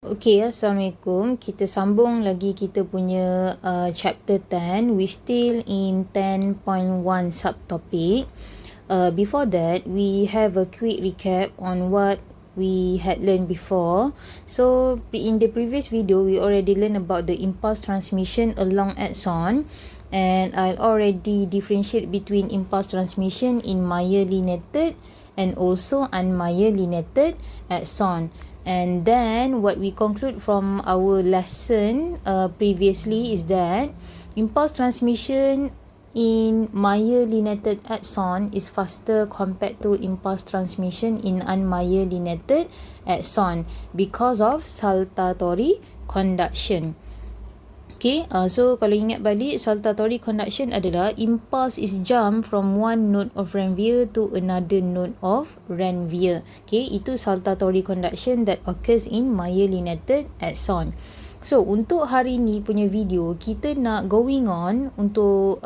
Okay, Assalamualaikum. Kita sambung lagi kita punya chapter 10. We still in 10.1 subtopic. Before that, we have a quick recap on what we had learned before. So, in the previous video, we already learned about the impulse transmission along axon. And I'll already differentiate between impulse transmission in myelinated and also unmyelinated axon. And then what we conclude from our lesson previously is that impulse transmission in myelinated axon is faster compared to impulse transmission in unmyelinated axon because of saltatory conduction. Okay, so kalau ingat balik, saltatory conduction adalah impulse is jump from one node of Ranvier to another node of Ranvier. Okay, itu saltatory conduction that occurs in myelinated axon. So, untuk hari ni punya video, kita nak going on untuk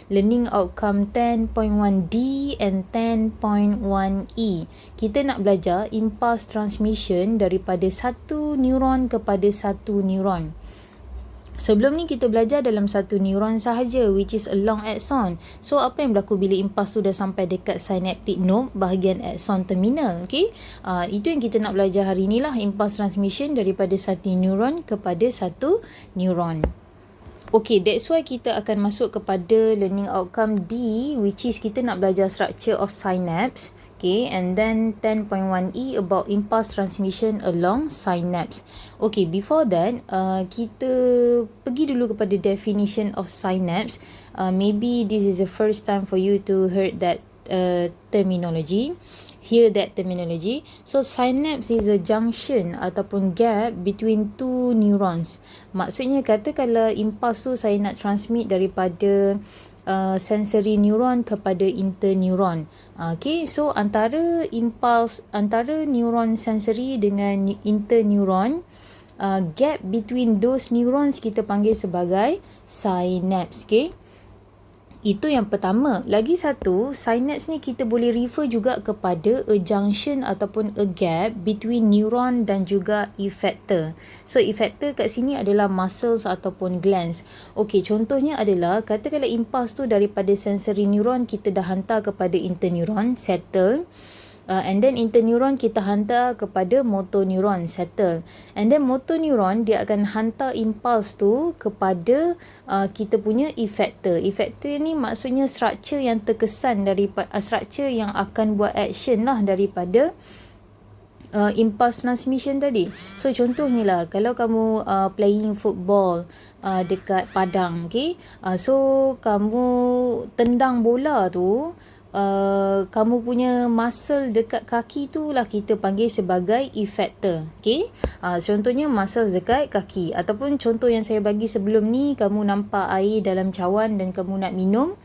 learning outcome 10.1D and 10.1E. Kita nak belajar impulse transmission daripada satu neuron kepada satu neuron. Sebelum ni kita belajar dalam satu neuron sahaja, which is along axon. So apa yang berlaku bila impuls tu dah sampai dekat synaptic node bahagian axon terminal, okay? Itu yang kita nak belajar hari ni lah, impulse transmission daripada satu neuron kepada satu neuron. Okay, that's why kita akan masuk kepada learning outcome D, which is kita nak belajar structure of synapse. Okay, and then 10.1E about impulse transmission along synapse. Okay, before that, kita pergi dulu kepada definition of synapse. Maybe this is the first time for you to hear that terminology. So, synapse is a junction ataupun gap between two neurons. Maksudnya kata kalau impuls tu saya nak transmit daripada sensory neuron kepada interneuron. Okay, so antara neuron sensory dengan interneuron, gap between those neurons kita panggil sebagai synapse. Okay, itu yang pertama. Lagi satu, synapse ni kita boleh refer juga kepada a junction ataupun a gap between neuron dan juga effector. So effector kat sini adalah muscles ataupun glands. Okey, contohnya adalah katakanlah impuls tu daripada sensory neuron kita dah hantar kepada interneuron, settle. And then interneuron kita hantar kepada motor neuron, settle. And then motor neuron dia akan hantar impuls tu kepada kita punya effector. Effector ni maksudnya structure yang terkesan daripada structure yang akan buat action lah daripada impulse transmission tadi. So contohnya lah, kalau kamu playing football dekat padang, okay? So kamu tendang bola tu, kamu punya muscle dekat kaki tu lah kita panggil sebagai effector. Okay, contohnya muscle dekat kaki. Ataupun contoh yang saya bagi sebelum ni, kamu nampak air dalam cawan dan kamu nak minum.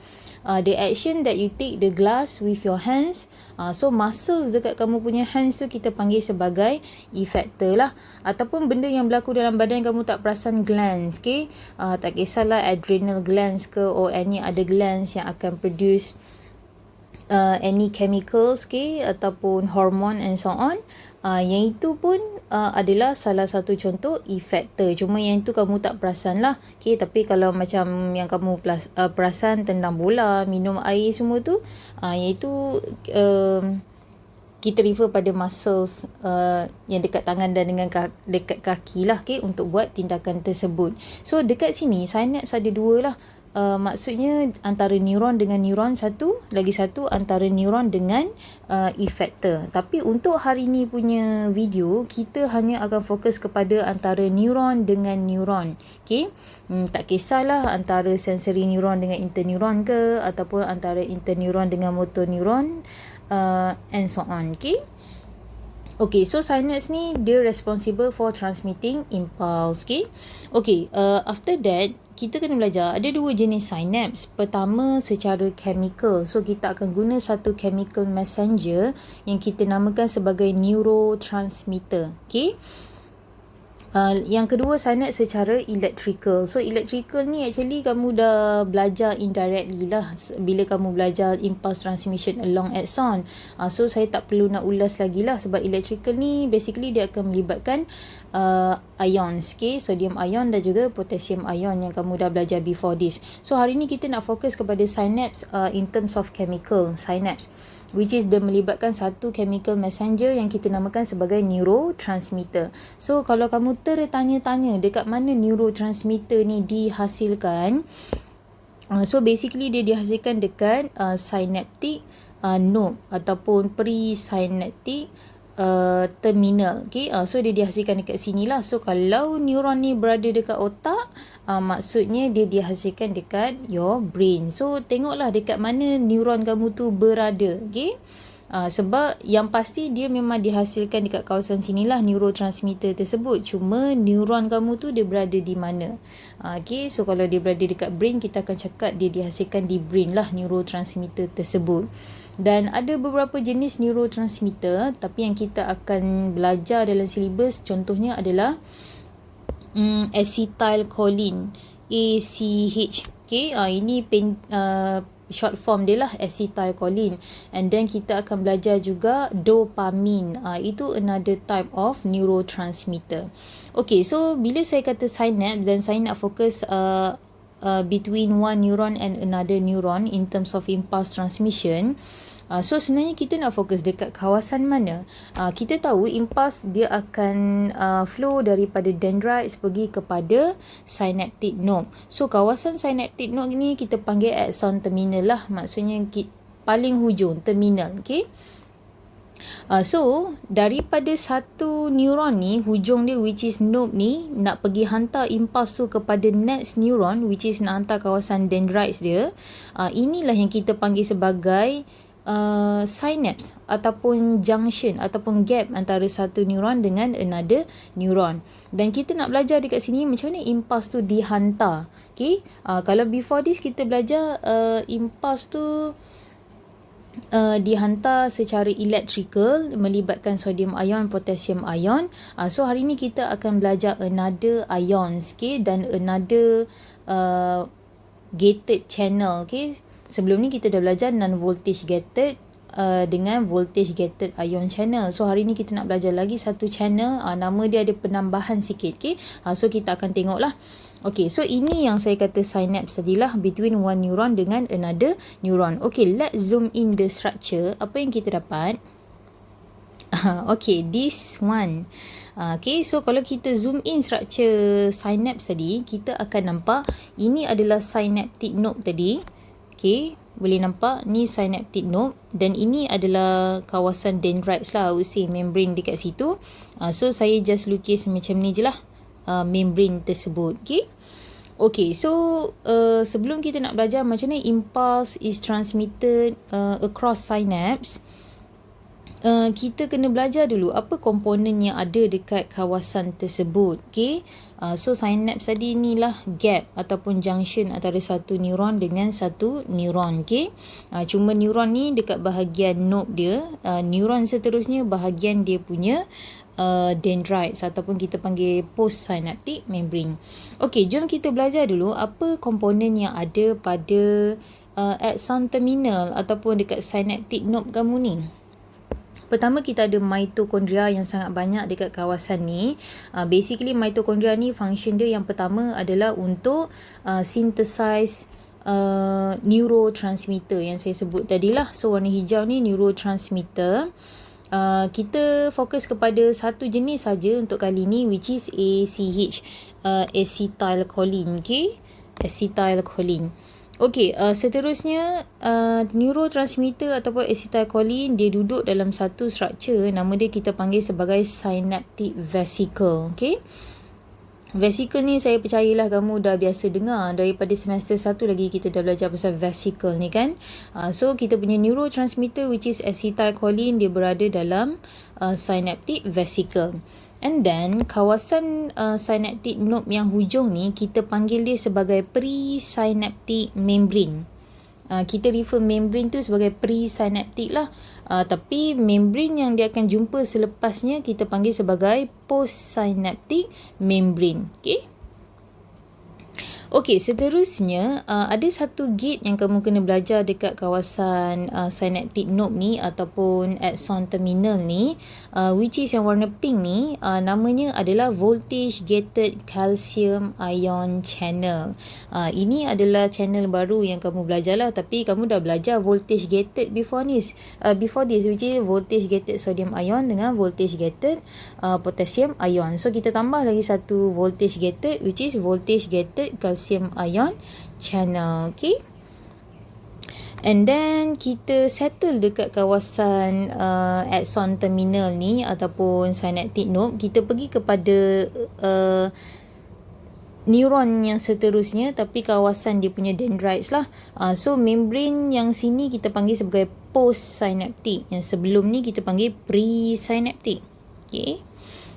The action that you take the glass with your hands, so muscles dekat kamu punya hands tu kita panggil sebagai effector lah. Ataupun benda yang berlaku dalam badan kamu tak perasan glands, okay? Tak kisahlah adrenal glands ke or any other glands yang akan produce any chemicals, okay, ataupun hormone and so on. Yang itu pun adalah salah satu contoh effector. Cuma yang itu kamu tak perasan lah, okay. Tapi kalau macam yang kamu perasan tendang bola, minum air semua tu, iaitu kita refer pada muscles yang dekat tangan dan dengan dekat kaki lah, okay, untuk buat tindakan tersebut. So dekat sini synapse ada dua lah. Maksudnya antara neuron dengan neuron satu, lagi satu antara neuron dengan effector. Tapi untuk hari ni punya video, kita hanya akan fokus kepada antara neuron dengan neuron. Okay, tak kisahlah antara sensory neuron dengan interneuron ke, ataupun antara interneuron dengan motor neuron, and so on. Okay. Okay, so synapse ni dia responsible for transmitting impulse. Okay, okay, after that kita kena belajar ada dua jenis synapse. Pertama secara chemical. So kita akan guna satu chemical messenger yang kita namakan sebagai neurotransmitter. Okay, Yang kedua, synapse secara electrical. So electrical ni actually kamu dah belajar indirectly lah bila kamu belajar impulse transmission along axon. So saya tak perlu nak ulas lagi lah, sebab electrical ni basically dia akan melibatkan ions, okay? Sodium ion dan juga potassium ion yang kamu dah belajar before this. So hari ni kita nak fokus kepada synapse in terms of chemical synapse, which is dia melibatkan satu chemical messenger yang kita namakan sebagai neurotransmitter. So kalau kamu tertanya-tanya dekat mana neurotransmitter ni dihasilkan, so basically dia dihasilkan dekat synaptic node ataupun presynaptic terminal, okay? So dia dihasilkan dekat sini lah. So kalau neuron ni berada dekat otak, maksudnya dia dihasilkan dekat your brain. So tengoklah dekat mana neuron kamu tu berada, okay? Sebab yang pasti dia memang dihasilkan dekat kawasan sinilah neurotransmitter tersebut. Cuma neuron kamu tu dia berada di mana. Okay, so kalau dia berada dekat brain, kita akan cakap dia dihasilkan di brain lah neurotransmitter tersebut. Dan ada beberapa jenis neurotransmitter, tapi yang kita akan belajar dalam silibus contohnya adalah acetylcholine, ACH. Okay, ini short form dia lah, acetylcholine. And then kita akan belajar juga dopamine. Itu another type of neurotransmitter. Okay, so bila saya kata synapse dan saya nak fokus between one neuron and another neuron in terms of impulse transmission, so sebenarnya kita nak fokus dekat kawasan mana? Kita tahu impulse dia akan flow daripada dendrites pergi kepada synaptic node. So kawasan synaptic node ni kita panggil axon terminal lah. Maksudnya paling hujung, terminal, okay? So daripada satu neuron ni, hujung dia which is node ni, nak pergi hantar impulse tu kepada next neuron which is nak hantar kawasan dendrites dia, inilah yang kita panggil sebagai synapse ataupun junction ataupun gap antara satu neuron dengan another neuron. Dan kita nak belajar dekat sini macam mana impulse tu dihantar, okay? Kalau before this kita belajar impulse tu dihantar secara electrical melibatkan sodium ion, potassium ion. So hari ni kita akan belajar another ions, okay? Dan another gated channel, okay? Sebelum ni kita dah belajar non-voltage gated dengan voltage gated ion channel. So hari ni kita nak belajar lagi satu channel, nama dia ada penambahan sikit, okay? So kita akan tengok lah. Okay, so ini yang saya kata synapse tadilah, between one neuron dengan another neuron. Okay, let's zoom in the structure. Apa yang kita dapat? Okay, this one. Okay, so kalau kita zoom in structure synapse tadi, kita akan nampak ini adalah synaptic node tadi. Okay, boleh nampak ni synaptic node dan ini adalah kawasan dendrites lah, I would say membrane dekat situ. So saya just lukis macam ni je lah membrane tersebut, okay? Okay, so sebelum kita nak belajar macam mana impulse is transmitted across synapse, kita kena belajar dulu apa komponen yang ada dekat kawasan tersebut, okay? So synapse tadi inilah gap ataupun junction antara satu neuron dengan satu neuron, okay? Cuma neuron ni dekat bahagian node dia, neuron seterusnya bahagian dia punya dendrites ataupun kita panggil postsynaptic membrane. Okay, jom kita belajar dulu apa komponen yang ada pada axon terminal ataupun dekat synaptic node kamu ni. Pertama, kita ada mitokondria yang sangat banyak dekat kawasan ni. Basically mitokondria ni function dia yang pertama adalah untuk synthesize neurotransmitter yang saya sebut tadilah. So warna hijau ni neurotransmitter. Kita fokus kepada satu jenis saja untuk kali ni, which is ACH, acetylcholine, okay? Acetylcholine. Okay, seterusnya neurotransmitter ataupun acetylcholine dia duduk dalam satu structure, nama dia kita panggil sebagai synaptic vesicle, okay? Vesicle ni saya percayalah kamu dah biasa dengar daripada semester 1 lagi, kita dah belajar pasal vesicle ni kan. So kita punya neurotransmitter which is acetylcholine dia berada dalam synaptic vesicle. And then kawasan synaptic node yang hujung ni kita panggil dia sebagai presynaptic membrane. kita refer membrane tu sebagai presynaptic lah. Tapi membrane yang dia akan jumpa selepasnya kita panggil sebagai postsynaptic membrane. Okey, seterusnya ada satu gate yang kamu kena belajar dekat kawasan synaptic node ni ataupun axon terminal ni, which is yang warna pink ni, namanya adalah voltage gated calcium ion channel. Ini adalah channel baru yang kamu belajar lah, tapi kamu dah belajar voltage gated before this, which is voltage gated sodium ion dengan voltage gated potassium ion. So kita tambah lagi satu voltage gated, which is voltage gated calcium ion channel. Okay, and then kita settle dekat kawasan axon terminal ni ataupun synaptic node. Kita pergi kepada neuron yang seterusnya, tapi kawasan dia punya dendrites lah. So membrane yang sini kita panggil sebagai postsynaptic, yang sebelum ni kita panggil presynaptic. Okay,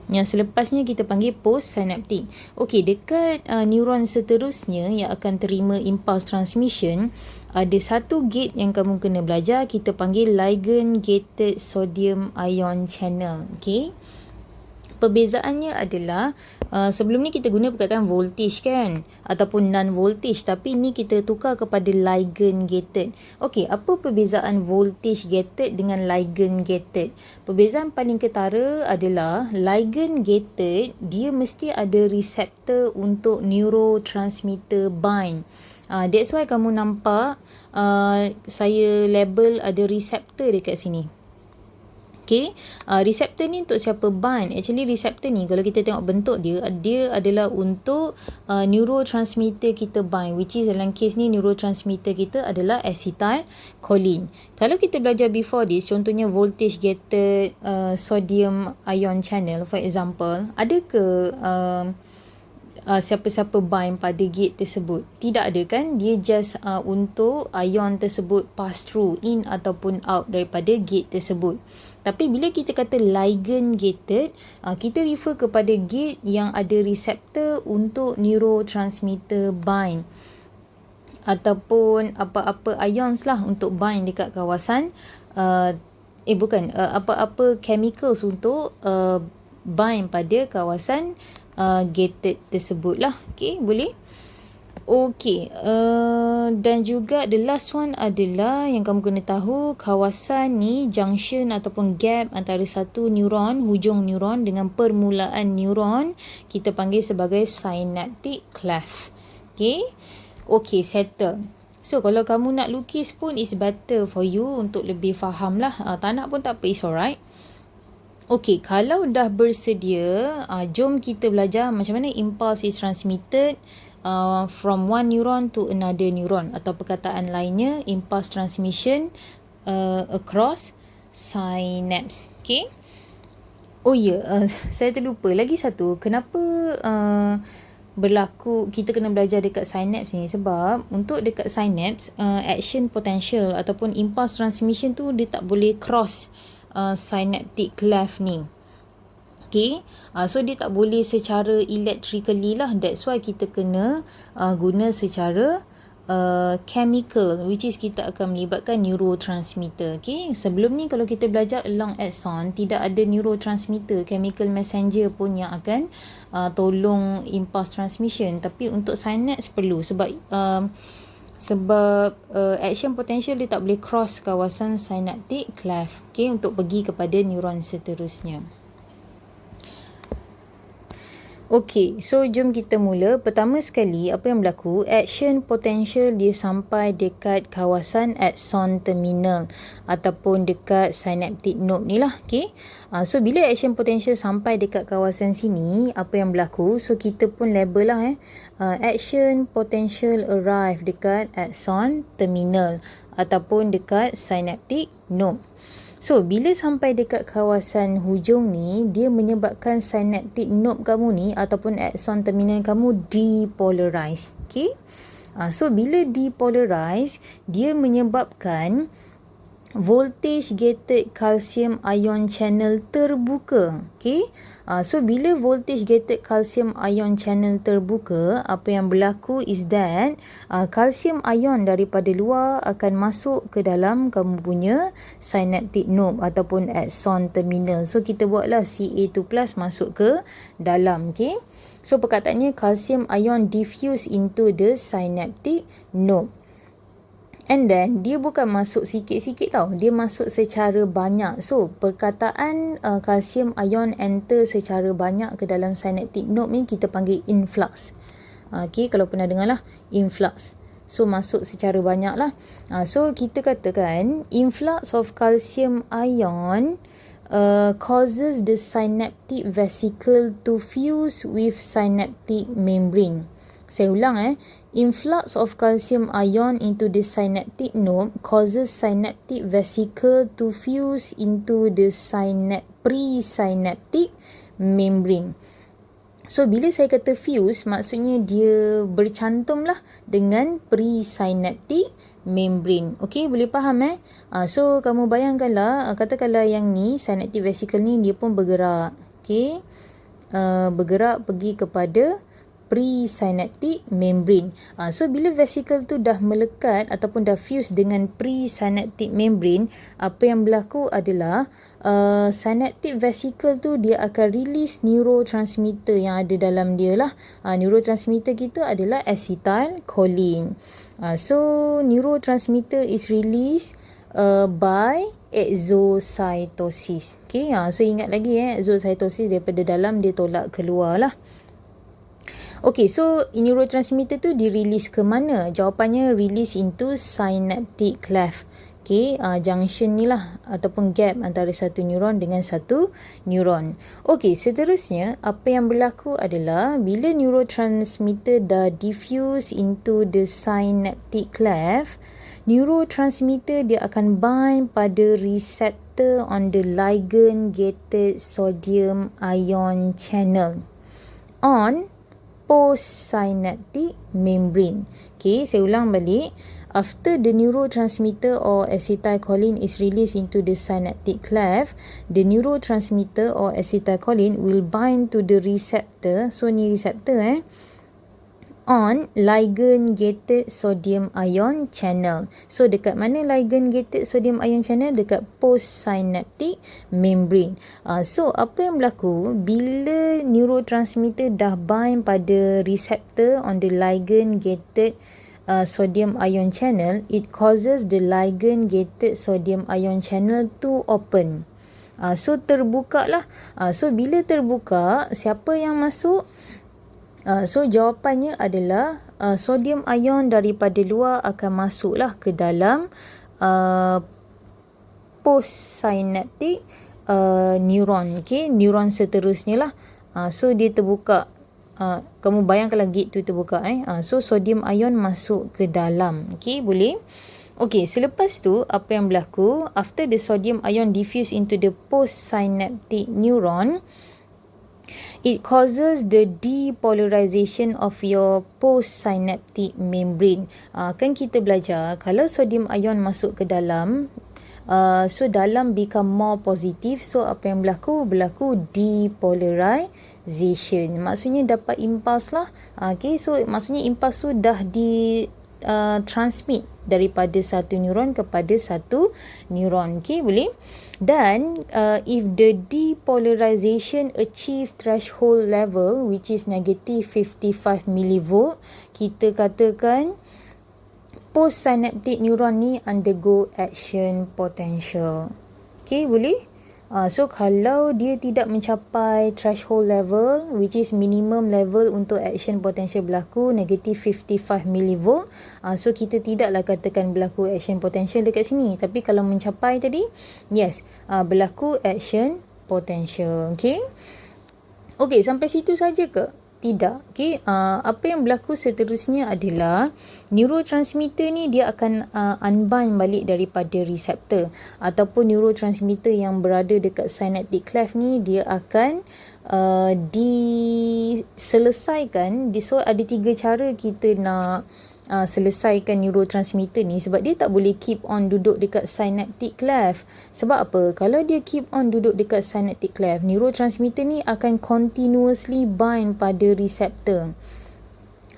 yang selepasnya kita panggil postsynaptic. Okey, dekat neuron seterusnya yang akan terima impulse transmission, ada satu gate yang kamu kena belajar, kita panggil ligand gated sodium ion channel. Okey, perbezaannya adalah sebelum ni kita guna perkataan voltage kan, ataupun non voltage, tapi ni kita tukar kepada ligand gated. Okey, apa perbezaan voltage gated dengan ligand gated? Perbezaan paling ketara adalah ligand gated dia mesti ada reseptor untuk neurotransmitter bind. That's why kamu nampak saya label ada reseptor dekat sini. Okay, reseptor ni untuk siapa bind? Actually reseptor ni kalau kita tengok bentuk dia, dia adalah untuk neurotransmitter kita bind, which is dalam kes ni neurotransmitter kita adalah acetylcholine. Kalau kita belajar before this, contohnya voltage gated sodium ion channel for example, ada ke siapa-siapa bind pada gate tersebut? Tidak ada kan? Dia just untuk ion tersebut pass through in ataupun out daripada gate tersebut. Tapi bila kita kata ligand gated, kita refer kepada gate yang ada reseptor untuk neurotransmitter bind ataupun apa-apa ions lah untuk bind dekat kawasan apa-apa chemicals untuk bind pada kawasan gated tersebut lah. Okay, boleh? Okay, dan juga the last one adalah yang kamu kena tahu, kawasan ni junction ataupun gap antara satu neuron, hujung neuron dengan permulaan neuron, kita panggil sebagai synaptic cleft. Okay, settle. So kalau kamu nak lukis pun is better for you untuk lebih faham lah. Tak nak pun tak apa, is alright. Okay, kalau dah bersedia, jom kita belajar macam mana impulse is transmitted from one neuron to another neuron, atau perkataan lainnya impulse transmission across synapse. Okay. Oh ya, saya terlupa lagi satu. Kenapa berlaku kita kena belajar dekat synapse ni? Sebab untuk dekat synapse, action potential ataupun impulse transmission tu dia tak boleh cross synaptic cleft ni. Okay, so dia tak boleh secara electrically lah. That's why kita kena guna secara chemical, which is kita akan melibatkan neurotransmitter. Okay, sebelum ni kalau kita belajar along axon, tidak ada neurotransmitter, chemical messenger pun yang akan tolong impulse transmission. Tapi untuk synapse perlu, sebab action potential dia tak boleh cross kawasan synaptic cleft. Okay, untuk pergi kepada neuron seterusnya. Okey, so jom kita mula. Pertama sekali, apa yang berlaku? Action potential dia sampai dekat kawasan axon terminal ataupun dekat synaptic node ni lah. Okay. So bila action potential sampai dekat kawasan sini, apa yang berlaku? So kita pun label lah action potential arrive dekat axon terminal ataupun dekat synaptic node. So, bila sampai dekat kawasan hujung ni, dia menyebabkan synaptic node kamu ni ataupun axon terminal kamu depolarize. Okay? So, bila depolarize, dia menyebabkan voltage gated calcium ion channel terbuka. Okay? So bila voltage gated calcium ion channel terbuka, apa yang berlaku is that calcium ion daripada luar akan masuk ke dalam kamu punya synaptic node ataupun axon terminal. So kita buatlah Ca2+ masuk ke dalam, okay? So perkataannya calcium ion diffuse into the synaptic node. And then dia bukan masuk sikit-sikit tau, dia masuk secara banyak. So perkataan calcium ion enter secara banyak ke dalam synaptic node ni kita panggil influx. Okay, kalau pernah dengar lah, influx. So masuk secara banyak lah. So kita katakan influx of calcium ion causes the synaptic vesicle to fuse with synaptic membrane. Saya ulang influx of calcium ion into the synaptic node causes synaptic vesicle to fuse into the presynaptic membrane. So bila saya kata fuse, maksudnya dia bercantum lah dengan presynaptic membrane. Okay, boleh faham So kamu bayangkanlah, katakanlah yang ni synaptic vesicle ni dia pun bergerak. Okay, bergerak pergi kepada presynaptic membrane. So bila vesicle tu dah melekat ataupun dah fuse dengan presynaptic membrane, apa yang berlaku adalah synaptic vesicle tu dia akan release neurotransmitter yang ada dalam dia lah. Neurotransmitter kita adalah acetylcholine. So neurotransmitter is released by exocytosis. Okay, so ingat lagi exocytosis daripada dalam dia tolak keluar lah. Okay, so neurotransmitter tu dirilis ke mana? Jawapannya release into synaptic cleft. Okay, junction ni lah ataupun gap antara satu neuron dengan satu neuron. Okay, seterusnya apa yang berlaku adalah bila neurotransmitter dah diffuse into the synaptic cleft, neurotransmitter dia akan bind pada receptor on the ligand gated sodium ion channel on postsynaptic membrane. Okay, saya ulang balik. After the neurotransmitter or acetylcholine is released into the synaptic cleft, the neurotransmitter or acetylcholine will bind to the receptor. So ni receptor on ligand gated sodium ion channel. So dekat mana ligand gated sodium ion channel? Dekat postsynaptic membrane. So apa yang berlaku bila neurotransmitter dah bind pada receptor on the ligand gated sodium ion channel, it causes the ligand gated sodium ion channel to open. So terbuka lah. So bila terbuka, siapa yang masuk? So jawapannya adalah sodium ion daripada luar akan masuklah ke dalam postsynaptic neuron. Okay, neuron seterusnya lah. So dia terbuka. Kamu bayangkanlah gate tu terbuka. So sodium ion masuk ke dalam. Okay, boleh? Okay, selepas tu apa yang berlaku? After the sodium ion diffuse into the postsynaptic neuron, it causes the depolarization of your postsynaptic membrane. Kan kita belajar kalau sodium ion masuk ke dalam, so dalam become more positive. So apa yang berlaku? Berlaku depolarization. Maksudnya dapat impuls lah. Okay, so maksudnya impuls tu dah transmit daripada satu neuron kepada satu neuron. Okay, boleh? Dan if the depolarization achieve threshold level which is negative 55 mV, kita katakan postsynaptic neuron ni undergo action potential. Okay, boleh? So kalau dia tidak mencapai threshold level which is minimum level untuk action potential berlaku negative 55 mV, so kita tidaklah katakan berlaku action potential dekat sini. Tapi kalau mencapai tadi, yes, berlaku action potential. Okay, okay, sampai situ saja ke? Tidak. Okay, apa yang berlaku seterusnya adalah neurotransmitter ni dia akan unbind balik daripada receptor, ataupun neurotransmitter yang berada dekat synaptic cleft ni dia akan diselesaikan. So ada tiga cara kita nak selesaikan neurotransmitter ni, sebab dia tak boleh keep on duduk dekat synaptic cleft. Sebab apa? Kalau dia keep on duduk dekat synaptic cleft, neurotransmitter ni akan continuously bind pada receptor.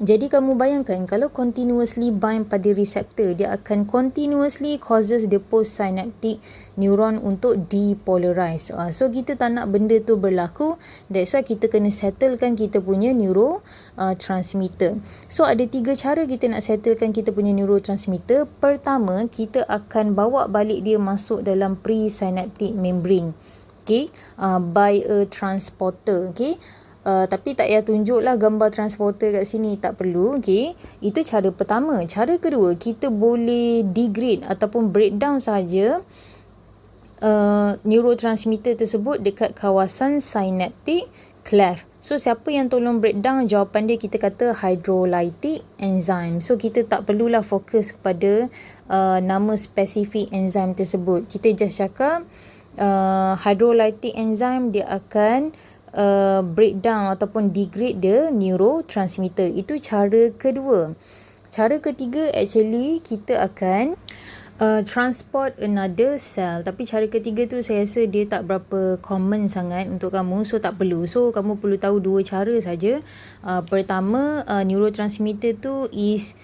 Jadi kamu bayangkan kalau continuously bind pada receptor, dia akan continuously causes the postsynaptic neuron untuk depolarize. So kita tak nak benda tu berlaku. That's why kita kena settlekan kita punya neurotransmitter. So ada 3 cara kita nak settlekan kita punya neurotransmitter. Pertama, kita akan bawa balik dia masuk dalam presynaptic membrane. Okay, by a transporter. Okay. Tapi tak payah tunjuklah gambar transporter kat sini, tak perlu. Okay, itu cara pertama. Cara kedua, kita boleh degrade ataupun breakdown saja neurotransmitter tersebut dekat kawasan synaptic cleft. So siapa yang tolong breakdown? Jawapan dia kita kata hydrolytic enzyme. So kita tak perlulah fokus kepada nama spesifik enzyme tersebut. Kita just cakap hydrolytic enzyme dia akan breakdown ataupun degrade the neurotransmitter. Itu cara kedua. Cara ketiga, actually kita akan transport another cell. Tapi cara ketiga tu saya rasa dia tak berapa common sangat untuk kamu, so tak perlu. So kamu perlu tahu 2 cara saja. Pertama, neurotransmitter tu is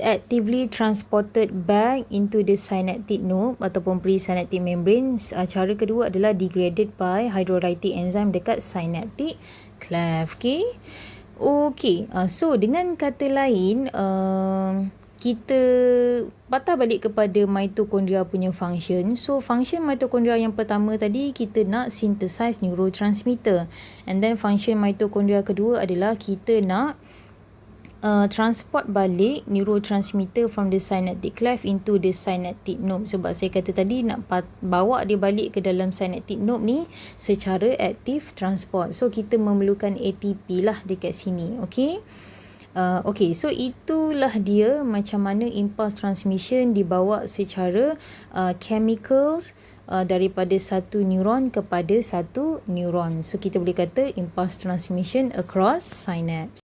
actively transported back into the synaptic node ataupun presynaptic membrane. Cara kedua adalah degraded by hydrolytic enzyme dekat synaptic cleft. Okay. So dengan kata lain, kita patah balik kepada mitochondria punya function. So function mitochondria yang pertama tadi, kita nak synthesize neurotransmitter. And then function mitochondria kedua adalah kita nak transport balik neurotransmitter from the synaptic cleft into the synaptic node. Sebab saya kata tadi nak bawa dia balik ke dalam synaptic node ni secara active transport. So kita memerlukan ATP lah dekat sini. Okay. So itulah dia macam mana impulse transmission dibawa secara chemicals daripada satu neuron kepada satu neuron. So kita boleh kata impulse transmission across synapse.